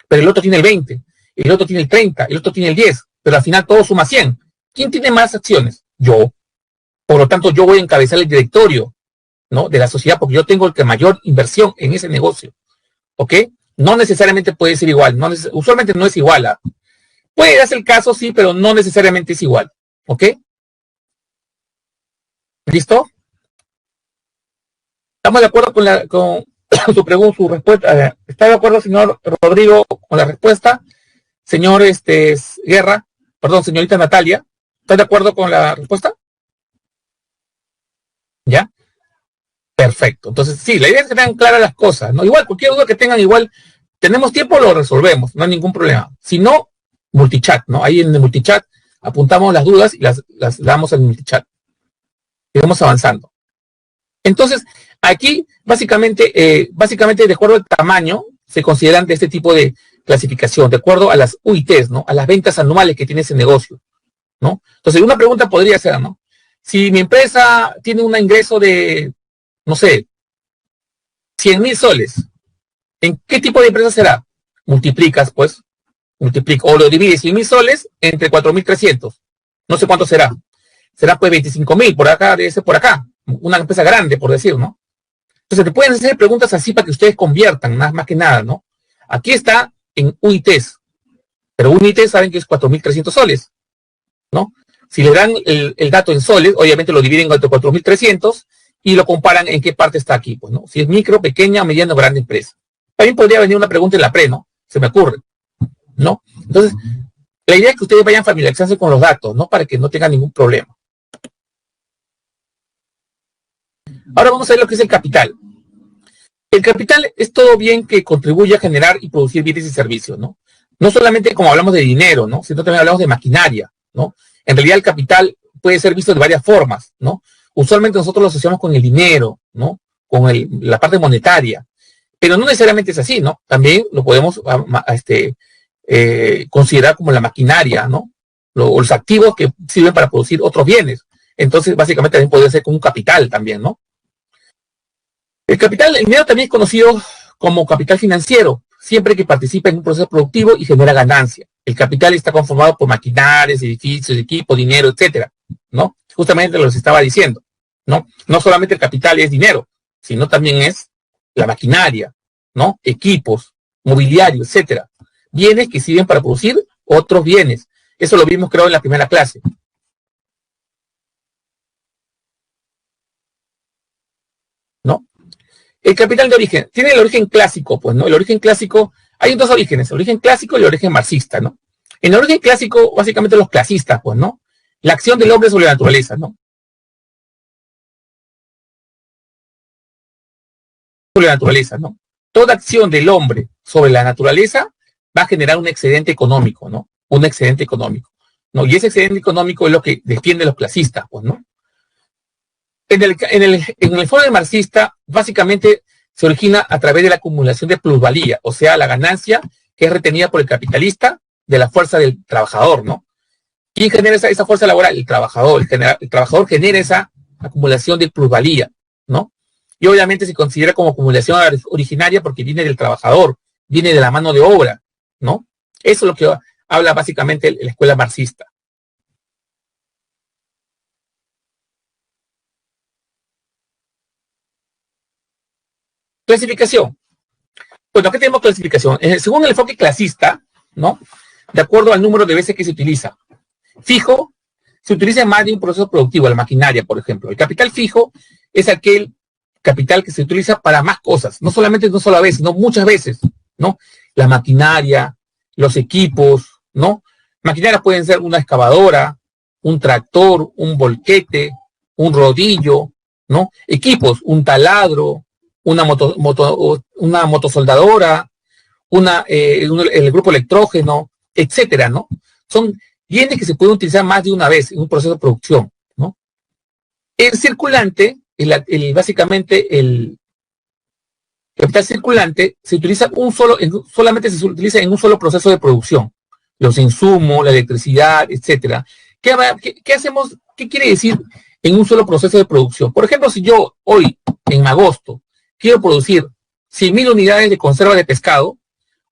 S1: pero el otro tiene el 20%, el otro tiene el 30%, el otro tiene el 10%, pero al final todo suma 100. ¿Quién tiene más acciones? Yo. Por lo tanto, yo voy a encabezar el directorio, ¿no? De la sociedad, porque yo tengo el que mayor inversión en ese negocio. ¿Ok? No necesariamente puede ser igual. Usualmente no es igual. ¿Ah? Puede darse el caso, sí, pero no necesariamente es igual. ¿Ok? ¿Listo? ¿Estamos de acuerdo con su pregunta, su respuesta? ¿Está de acuerdo, señor Rodrigo, con la respuesta? Señor Guerra, perdón, señorita Natalia, ¿está de acuerdo con la respuesta? ¿Ya? Perfecto. Entonces, sí, la idea es que tengan claras las cosas, ¿no? Igual, cualquier duda que tengan, igual, tenemos tiempo, lo resolvemos, no hay ningún problema. Si no, multichat, ¿no? Ahí en el multichat apuntamos las dudas y las damos al multichat. Y vamos avanzando. Entonces, aquí, básicamente, de acuerdo al tamaño, se consideran de este tipo de clasificación, de acuerdo a las UITs, ¿no? A las ventas anuales que tiene ese negocio, ¿no? Entonces, una pregunta podría ser, ¿no? Si mi empresa tiene un ingreso de, no sé, 100.000 soles, ¿en qué tipo de empresa será? Multiplicas, pues, o lo divides 100.000 soles entre 4.300. No sé cuánto será. Será pues 25.000, por acá, debe ser por acá. Una empresa grande, por decir, ¿no? Entonces te pueden hacer preguntas así para que ustedes conviertan, más que nada, ¿no? Aquí está en UITs, pero UIT saben que es 4.300 soles, ¿no? Si le dan el dato en soles, obviamente lo dividen entre 4.300 y lo comparan en qué parte está aquí, pues, ¿no? Si es micro, pequeña, mediana o grande empresa. También podría venir una pregunta en la pre, ¿no? Se me ocurre, ¿no? Entonces, la idea es que ustedes vayan familiarizándose con los datos, ¿no? Para que no tengan ningún problema. Ahora vamos a ver lo que es el capital. El capital es todo bien que contribuye a generar y producir bienes y servicios, ¿no? No solamente como hablamos de dinero, ¿no? Sino también hablamos de maquinaria, ¿no? En realidad el capital puede ser visto de varias formas, ¿no? Usualmente nosotros lo asociamos con el dinero, ¿no? Con la parte monetaria, pero no necesariamente es así, ¿no? También lo podemos considerar como la maquinaria, ¿no? Los activos que sirven para producir otros bienes. Entonces, básicamente también podría ser como un capital también, ¿no? El dinero también es conocido como capital financiero, siempre que participa en un proceso productivo y genera ganancia. El capital está conformado por maquinarias, edificios, equipos, dinero, etcétera. ¿no? Justamente lo que se estaba diciendo, ¿no? No solamente el capital es dinero, sino también es la maquinaria, ¿no? Equipos, mobiliario, etcétera. Bienes que sirven para producir otros bienes. Eso lo vimos, creo, en la primera clase, ¿no? El capital de origen, tiene el origen clásico, pues, ¿no? El origen clásico, hay dos orígenes, el origen clásico y el origen marxista, ¿no? En el origen clásico, básicamente los clasistas, pues, ¿no? La acción del hombre sobre la naturaleza, ¿no? Sobre la naturaleza, ¿no? Toda acción del hombre sobre la naturaleza va a generar un excedente económico, ¿no? Un excedente económico, ¿no? Y ese excedente económico es lo que defienden los clasistas, pues, ¿no? En el foro marxista, básicamente se origina a través de la acumulación de plusvalía, o sea, la ganancia que es retenida por el capitalista de la fuerza del trabajador, ¿no? ¿Quién genera esa fuerza laboral? El trabajador. El trabajador genera esa acumulación de plusvalía, ¿no? Y obviamente se considera como acumulación originaria porque viene del trabajador, viene de la mano de obra, ¿no? Eso es lo que habla básicamente la escuela marxista. Clasificación. Bueno, aquí tenemos clasificación. Según el enfoque clasista, ¿no? De acuerdo al número de veces que se utiliza. Fijo, se utiliza en más de un proceso productivo, la maquinaria, por ejemplo. El capital fijo es aquel capital que se utiliza para más cosas, no solamente una sola vez, sino muchas veces, ¿no? La maquinaria, los equipos, ¿no? Maquinaria pueden ser una excavadora, un tractor, un volquete, un rodillo, ¿no? Equipos, un taladro, una motosoldadora, el grupo electrógeno, etcétera, ¿no? Son bienes que se pueden utilizar más de una vez en un proceso de producción, ¿no? El circulante, básicamente el capital circulante, se utiliza solamente se utiliza en un solo proceso de producción. Los insumos, la electricidad, etcétera. ¿Qué hacemos? ¿Qué quiere decir en un solo proceso de producción? Por ejemplo, si yo hoy, en agosto, quiero producir 100.000 unidades de conserva de pescado,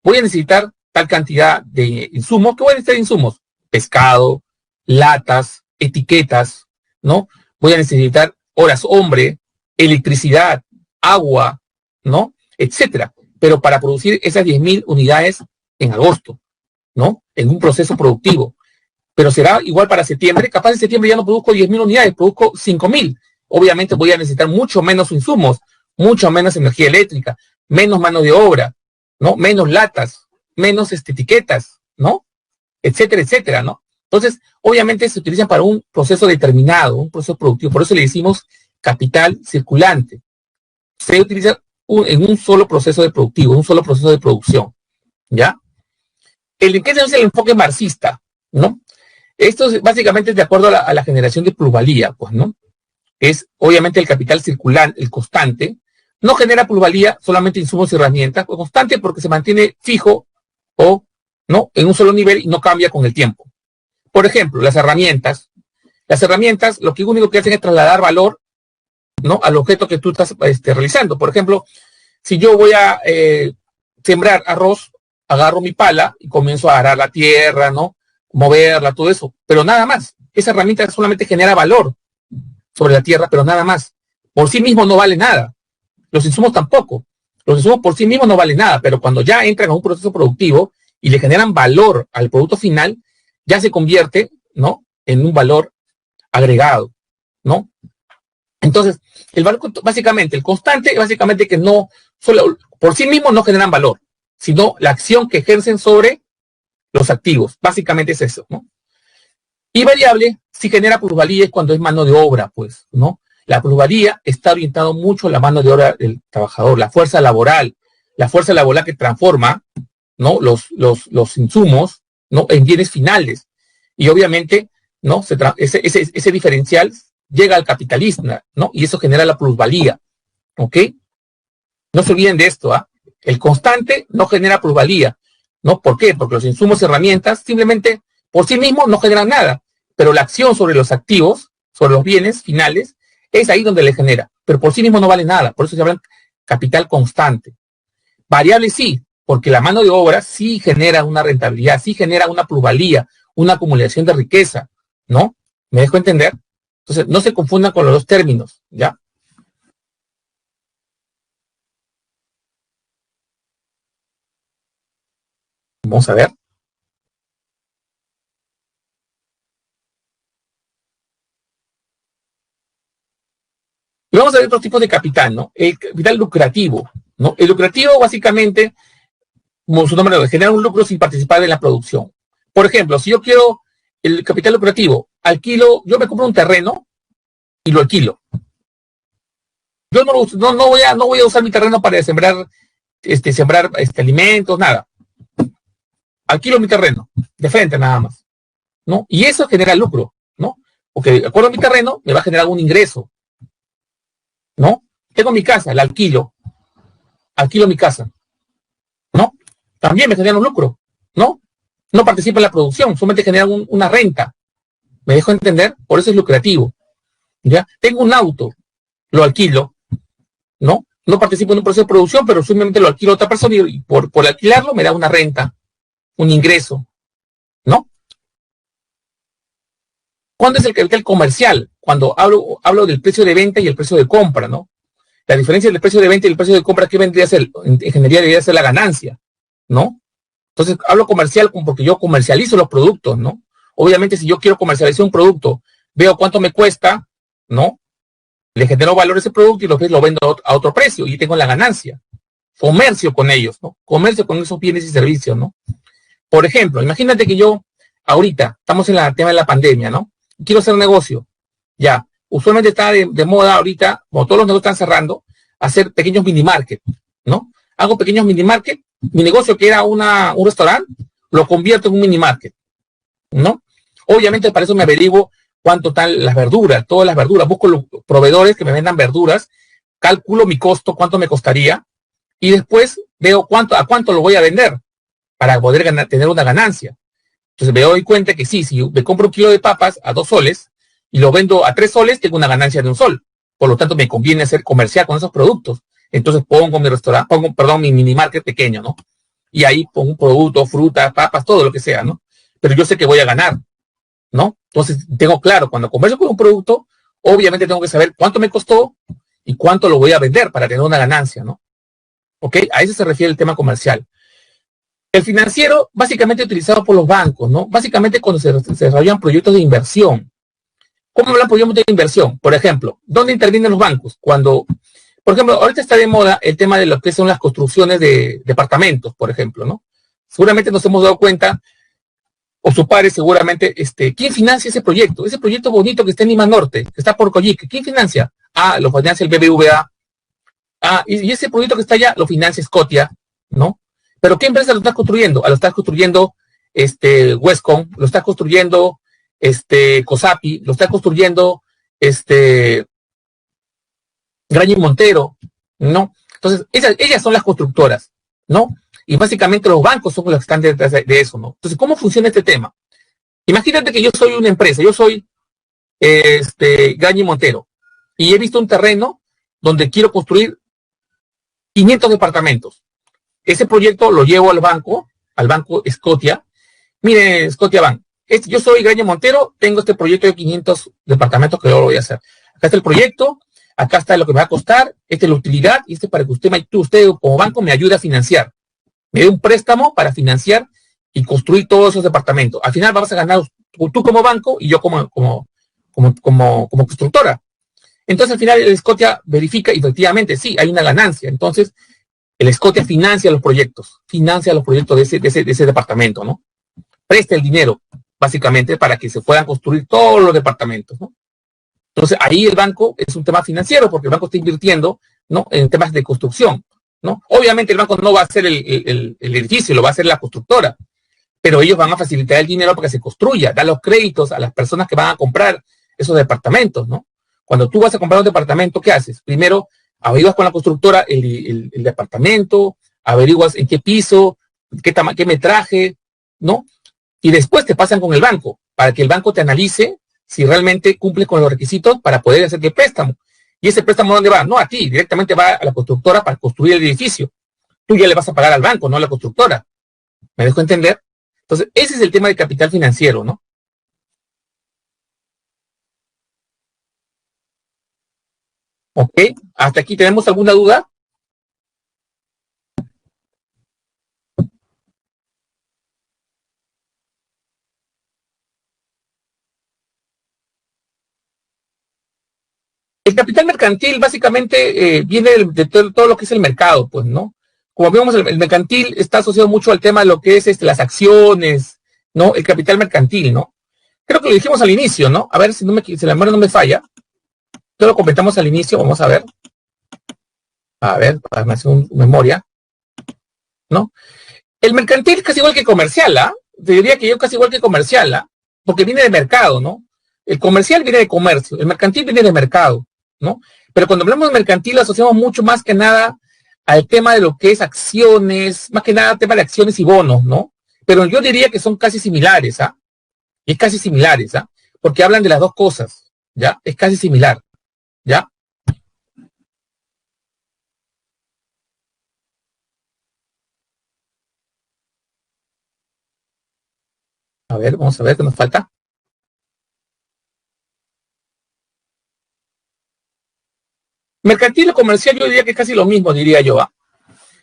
S1: voy a necesitar tal cantidad de insumos. ¿Qué voy a necesitar insumos? Pescado, latas, etiquetas, ¿no? Voy a necesitar horas hombre, electricidad, agua, ¿no? Etcétera. Pero para producir esas 10.000 unidades en agosto, ¿no? En un proceso productivo. Pero será igual para septiembre. Capaz en septiembre ya no produzco 10.000 unidades, produzco 5.000. Obviamente voy a necesitar mucho menos insumos, mucho menos energía eléctrica, menos mano de obra, ¿no? Menos latas, menos etiquetas, ¿no? Etcétera, etcétera, ¿no? Entonces, obviamente se utilizan para un proceso determinado, un proceso productivo. Por eso le decimos capital circulante. Se utiliza en un solo proceso de productivo, un solo proceso de producción, ¿ya? ¿Qué es el enfoque marxista, no? Esto es básicamente de acuerdo a la generación de plusvalía, pues, ¿no? Es obviamente el capital circulante, el constante, no genera plusvalía solamente insumos y herramientas, pues, constante porque se mantiene fijo o no en un solo nivel y no cambia con el tiempo. Por ejemplo, las herramientas lo que único que hacen es trasladar valor, ¿no? Al objeto que tú estás realizando. Por ejemplo, si yo voy a sembrar arroz, agarro mi pala y comienzo a arar la tierra, ¿no? Moverla, todo eso, pero nada más. Esa herramienta solamente genera valor sobre la tierra, pero nada más. Por sí mismo no vale nada. Los insumos tampoco. Los insumos por sí mismos no valen nada, pero cuando ya entran a un proceso productivo y le generan valor al producto final, ya se convierte, ¿no? En un valor agregado, ¿no? Entonces, el valor, básicamente, el constante, básicamente que no, solo por sí mismo no generan valor, sino la acción que ejercen sobre los activos. Básicamente es eso, ¿no? Y variable, si genera plusvalía es cuando es mano de obra, pues, ¿no? La plusvalía está orientado mucho a la mano de obra del trabajador, la fuerza laboral que transforma, ¿no? Los insumos, ¿no? En bienes finales. Y obviamente, ¿no? Ese diferencial llega al capitalista, ¿no? Y eso genera la plusvalía, ¿ok? No se olviden de esto, ¿ah? El constante no genera plusvalía, ¿no? ¿Por qué? Porque los insumos y herramientas simplemente por sí mismos no generan nada, pero la acción sobre los activos, sobre los bienes finales, es ahí donde le genera, pero por sí mismo no vale nada, por eso se llama capital constante. Variable sí, porque la mano de obra sí genera una rentabilidad, sí genera una plusvalía, una acumulación de riqueza, ¿no? ¿Me dejo entender? Entonces, no se confundan con los dos términos, ¿ya? Vamos a ver. Y vamos a ver otros tipos de capital, ¿no? El capital lucrativo, ¿no? El lucrativo, básicamente, como su nombre lo dice, genera un lucro sin participar en la producción. Por ejemplo, si yo quiero el capital lucrativo, alquilo, yo me compro un terreno y lo alquilo. Yo no voy a usar mi terreno para sembrar alimentos, nada. Alquilo mi terreno, de frente nada más, ¿no? Y eso genera lucro, ¿no? Porque de acuerdo a mi terreno, me va a generar un ingreso, ¿no? Tengo mi casa, la alquilo mi casa, ¿no? También me genera un lucro, ¿no? No participa en la producción, solamente genera una renta. ¿Me dejo entender? Por eso es lucrativo, ¿ya? Tengo un auto, lo alquilo, ¿no? No participo en un proceso de producción, pero simplemente lo alquilo a otra persona y por alquilarlo me da una renta, un ingreso, ¿no? ¿Cuándo es el capital comercial? Cuando hablo del precio de venta y el precio de compra, ¿no? La diferencia del precio de venta y el precio de compra, ¿qué vendría a ser? En ingeniería debería ser la ganancia, ¿no? Entonces, hablo comercial porque yo comercializo los productos, ¿no? Obviamente, si yo quiero comercializar un producto, veo cuánto me cuesta, ¿no? Le genero valor a ese producto y lo vendo a otro precio y tengo la ganancia. Comercio con ellos, ¿no? Comercio con esos bienes y servicios, ¿no? Por ejemplo, imagínate que yo, ahorita, estamos en el tema de la pandemia, ¿no? Quiero hacer negocio. Ya, usualmente está de moda ahorita, como todos los negocios están cerrando, hacer pequeños mini market, ¿no? Hago pequeños mini market, mi negocio que era un restaurante, lo convierto en un mini market, ¿no? Obviamente para eso me averiguo cuánto están las verduras, todas las verduras, busco los proveedores que me vendan verduras, calculo mi costo, cuánto me costaría, y después veo a cuánto lo voy a vender para poder tener una ganancia. Entonces me doy cuenta que sí, si me compro un kilo de papas a 2 soles y lo vendo a 3 soles, tengo una ganancia de 1 sol. Por lo tanto, me conviene hacer comercial con esos productos. Entonces pongo mi restaurante, mi mini market pequeño, ¿no? Y ahí pongo un producto, fruta, papas, todo lo que sea, ¿no? Pero yo sé que voy a ganar, ¿no? Entonces tengo claro, cuando comercio con un producto, obviamente tengo que saber cuánto me costó y cuánto lo voy a vender para tener una ganancia, ¿no? ¿Ok? A eso se refiere el tema comercial. El financiero, básicamente utilizado por los bancos, ¿no? Básicamente cuando se desarrollan proyectos de inversión. ¿Cómo hablan proyectos de inversión? Por ejemplo, ¿dónde intervienen los bancos? Por ejemplo, ahorita está de moda el tema de lo que son las construcciones de departamentos, por ejemplo, ¿no? Seguramente nos hemos dado cuenta, o su padre seguramente, ¿quién financia ese proyecto? Ese proyecto bonito que está en Lima Norte, que está por Coyique, ¿quién financia? Ah, lo financia el BBVA. Ah, y ese proyecto que está allá lo financia Scotia, ¿no? Pero ¿qué empresa lo está construyendo? Lo está construyendo Westcon, lo está construyendo Cosapi, lo está construyendo Graña y Montero, ¿no? Entonces, ellas son las constructoras, ¿no? Y básicamente los bancos son los que están detrás de eso, ¿no? Entonces, ¿cómo funciona este tema? Imagínate que yo soy una empresa, yo soy Graña y Montero, y he visto un terreno donde quiero construir 500 departamentos. Ese proyecto lo llevo al banco Scotia. Mire, Scotia Bank, yo soy Graña Montero, tengo este proyecto de 500 departamentos que yo lo voy a hacer. Acá está el proyecto, acá está lo que me va a costar, esta es la utilidad, y para que usted como banco me ayude a financiar. Me dé un préstamo para financiar y construir todos esos departamentos. Al final vamos a ganar tú como banco y yo como constructora. Entonces al final el Scotia verifica y efectivamente sí, hay una ganancia. Entonces el Scotia financia los proyectos de ese departamento, ¿no? Presta el dinero, básicamente, para que se puedan construir todos los departamentos, ¿no? Entonces, ahí el banco es un tema financiero, porque el banco está invirtiendo, ¿no? En temas de construcción, ¿no? Obviamente el banco no va a hacer el edificio, lo va a hacer la constructora, pero ellos van a facilitar el dinero para que se construya, dar los créditos a las personas que van a comprar esos departamentos, ¿no? Cuando tú vas a comprar un departamento, ¿qué haces? Primero, averiguas con la constructora el departamento, averiguas en qué piso, qué metraje, ¿no? Y después te pasan con el banco, para que el banco te analice si realmente cumple con los requisitos para poder hacer el préstamo. ¿Y ese préstamo dónde va? No a ti, directamente va a la constructora para construir el edificio. Tú ya le vas a pagar al banco, no a la constructora. ¿Me dejo entender? Entonces, ese es el tema del capital financiero, ¿no? ¿Ok? ¿Hasta aquí tenemos alguna duda? El capital mercantil básicamente viene de todo lo que es el mercado, pues, ¿no? Como vemos, el mercantil está asociado mucho al tema de lo que es las acciones, ¿no? El capital mercantil, ¿no? Creo que lo dijimos al inicio, ¿no? A ver si la memoria no me falla. Todo lo comentamos al inicio, vamos a ver. A ver, para hacer memoria, ¿no? El mercantil es casi igual que comercial, ¿ah? Te diría que yo casi igual que comercial, ¿ah? Porque viene de mercado, ¿no? El comercial viene de comercio, el mercantil viene de mercado, ¿no? Pero cuando hablamos de mercantil lo asociamos mucho más que nada al tema de lo que es acciones, más que nada tema de acciones y bonos, ¿no? Pero yo diría que son casi similares, ¿ah? Es casi similares, ¿ah? Porque hablan de las dos cosas, ¿ya? Es casi similar, ¿ya? A ver, vamos a ver qué nos falta. Mercantil o comercial yo diría que es casi lo mismo, diría yo, ¿ah?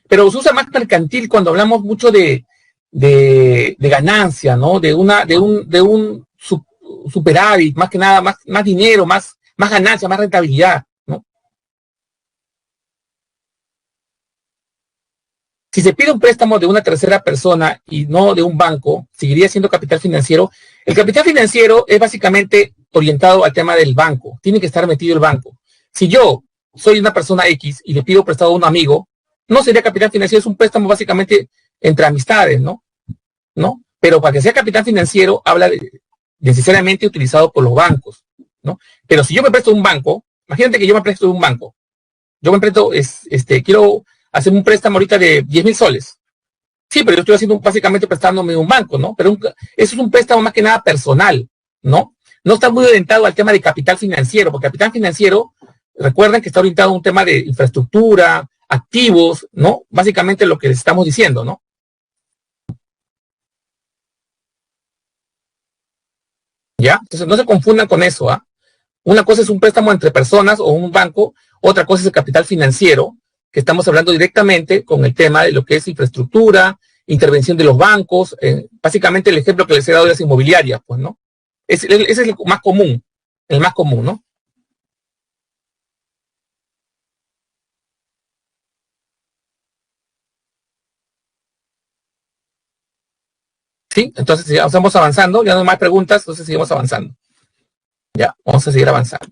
S1: Pero se usa más mercantil cuando hablamos mucho de ganancia, ¿no? De un superávit, más que nada, más dinero, más ganancia, más rentabilidad, ¿no? Si se pide un préstamo de una tercera persona y no de un banco, seguiría siendo capital financiero. El capital financiero es básicamente orientado al tema del banco. Tiene que estar metido el banco. Si yo soy una persona X y le pido prestado a un amigo, no sería capital financiero, es un préstamo básicamente entre amistades, ¿no? ¿No? Pero para que sea capital financiero, habla necesariamente utilizado por los bancos, ¿no? Pero si yo me presto un banco, imagínate que yo me presto de un banco, yo me presto, quiero hacer un préstamo ahorita de 10,000 soles. Sí, pero yo estoy haciendo básicamente prestándome un banco, ¿no? Pero eso es un préstamo más que nada personal, ¿no? No está muy orientado al tema de capital financiero, porque capital financiero, recuerden que está orientado a un tema de infraestructura, activos, ¿no? Básicamente lo que les estamos diciendo, ¿no? ¿Ya? Entonces no se confundan con eso, ¿ah? Una cosa es un préstamo entre personas o un banco, otra cosa es el capital financiero, que estamos hablando directamente con el tema de lo que es infraestructura, intervención de los bancos, básicamente el ejemplo que les he dado de las inmobiliarias, pues, ¿no? Ese es el más común, ¿no? Sí, entonces ya estamos avanzando, ya no hay más preguntas, entonces seguimos avanzando. Ya, vamos a seguir avanzando.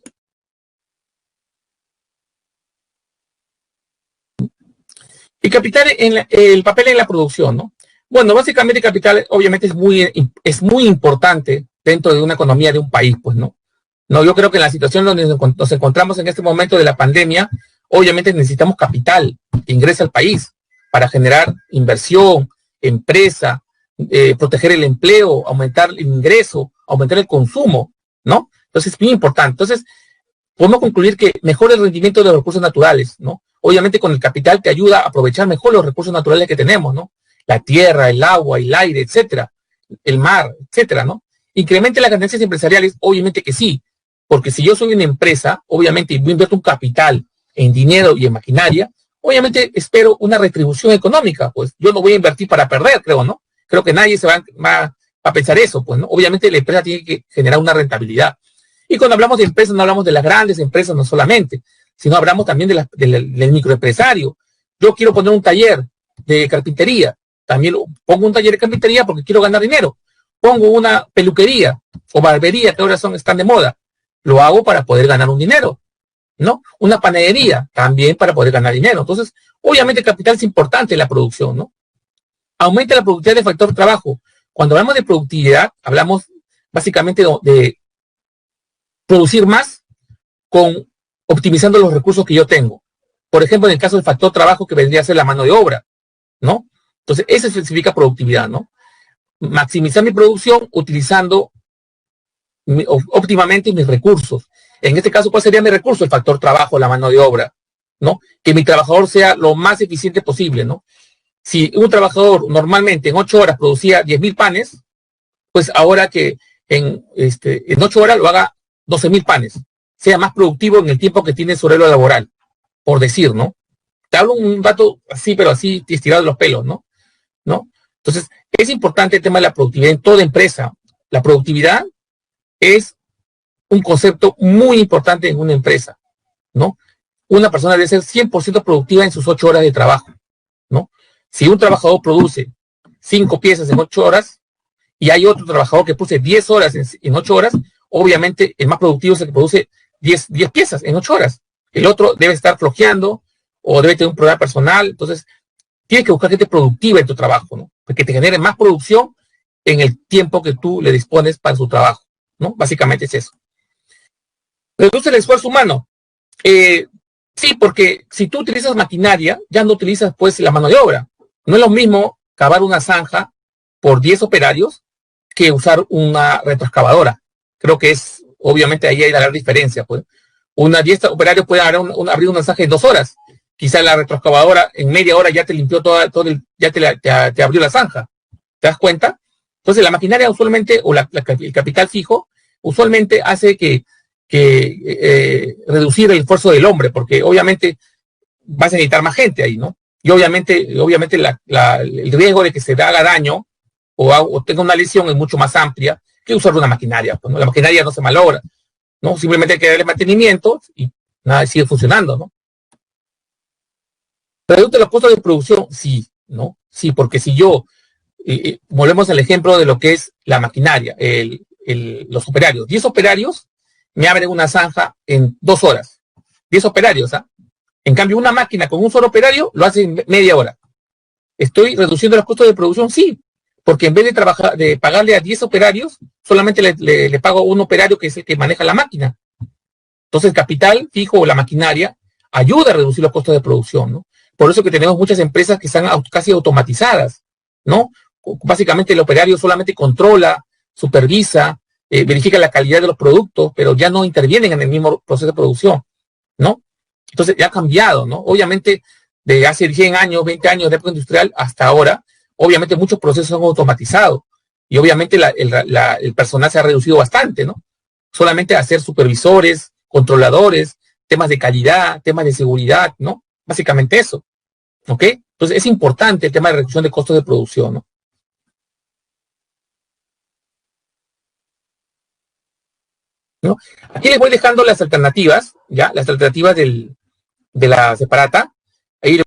S1: Y capital el papel en la producción, ¿no? Bueno, básicamente capital obviamente es muy importante dentro de una economía de un país, pues, ¿no? No, yo creo que en la situación donde nos encontramos en este momento de la pandemia, obviamente necesitamos capital que ingrese al país para generar inversión, empresa, proteger el empleo, aumentar el ingreso, aumentar el consumo, ¿no? Entonces es muy importante. Entonces, podemos concluir que mejora el rendimiento de los recursos naturales, ¿no? Obviamente con el capital te ayuda a aprovechar mejor los recursos naturales que tenemos, ¿no? La tierra, el agua, el aire, etcétera, el mar, etcétera, ¿no? Incremente las ganancias empresariales, obviamente que sí, porque si yo soy una empresa, obviamente invierto un capital en dinero y en maquinaria, obviamente espero una retribución económica, pues yo no voy a invertir para perder, creo, ¿no? Creo que nadie se va a pensar eso, pues, ¿no? Obviamente la empresa tiene que generar una rentabilidad. Y cuando hablamos de empresas, no hablamos de las grandes empresas, no solamente, sino hablamos también del microempresario. Yo quiero poner un taller de carpintería, también pongo un taller de carpintería porque quiero ganar dinero. Pongo una peluquería o barbería, que ahora están de moda, lo hago para poder ganar un dinero, ¿no? Una panadería, también para poder ganar dinero. Entonces, obviamente el capital es importante en la producción, ¿no? Aumenta la productividad del factor trabajo. Cuando hablamos de productividad, hablamos básicamente de producir más con optimizando los recursos que yo tengo. Por ejemplo, en el caso del factor trabajo que vendría a ser la mano de obra, ¿no? Entonces, eso significa productividad, ¿no? Maximizar mi producción utilizando óptimamente mis recursos. En este caso, ¿cuál sería mi recurso? El factor trabajo, la mano de obra, ¿no? Que mi trabajador sea lo más eficiente posible, ¿no? Si un trabajador normalmente en 8 horas producía 10,000 panes, pues ahora que en 8 horas lo haga 12,000 panes. sea más productivo en el tiempo que tiene su horario laboral, por decir, ¿no? Te hablo un dato así, pero así estirado de los pelos, ¿no? ¿No? Entonces, es importante el tema de la productividad en toda empresa. La productividad es un concepto muy importante en una empresa, ¿no? Una persona debe ser 100% productiva en sus 8 horas de trabajo, ¿no? Si un trabajador produce 5 piezas en 8 horas y hay otro trabajador que produce 10 horas en 8 horas, obviamente el más productivo es el que produce 10 piezas en 8 horas. El otro debe estar flojeando o debe tener un problema personal. Entonces, tienes que buscar gente productiva en tu trabajo, ¿no? Que te genere más producción en el tiempo que tú le dispones para su trabajo, ¿no? Básicamente es eso. Reduce el esfuerzo humano. Sí, porque si tú utilizas maquinaria, ya no utilizas pues la mano de obra. No es lo mismo cavar una zanja por 10 operarios que usar una retroexcavadora. Creo que es, obviamente ahí hay la gran diferencia, pues. Una 10 operarios pueden abrir una zanja en 2 horas. Quizá la retroexcavadora en media hora ya te limpió ya te abrió la zanja. ¿Te das cuenta? Entonces la maquinaria usualmente, o el capital fijo, usualmente hace que reducir el esfuerzo del hombre, porque obviamente vas a necesitar más gente ahí, ¿no? Y obviamente el riesgo de que se haga daño o tenga una lesión es mucho más amplia que usar una maquinaria. Pues, ¿no? La maquinaria no se malogra, ¿no? Simplemente hay que darle mantenimiento y nada, sigue funcionando, ¿no? ¿Reduce los costos de producción? Sí, ¿no? Sí, porque si yo, volvemos al ejemplo de lo que es la maquinaria, los operarios. 10 operarios me abren una zanja en 2 horas. 10 operarios, ¿ah? En cambio, una máquina con un solo operario lo hace en media hora. ¿Estoy reduciendo los costos de producción? Sí, porque en vez de pagarle a 10 operarios, solamente le pago a un operario que es el que maneja la máquina. Entonces, el capital fijo o la maquinaria ayuda a reducir los costos de producción, ¿no? Por eso que tenemos muchas empresas que están casi automatizadas, ¿no? Básicamente el operario solamente controla, supervisa, verifica la calidad de los productos, pero ya no intervienen en el mismo proceso de producción, ¿no? Entonces ya ha cambiado, ¿no? Obviamente, de hace 100 años, 20 años de época industrial hasta ahora, obviamente muchos procesos son automatizados y obviamente el personal se ha reducido bastante, ¿no? Solamente a ser supervisores, controladores, temas de calidad, temas de seguridad, ¿no? Básicamente eso, ¿ok? Entonces es importante el tema de reducción de costos de producción, ¿no? ¿No? Aquí les voy dejando las alternativas, ¿ya? Las alternativas de la separata.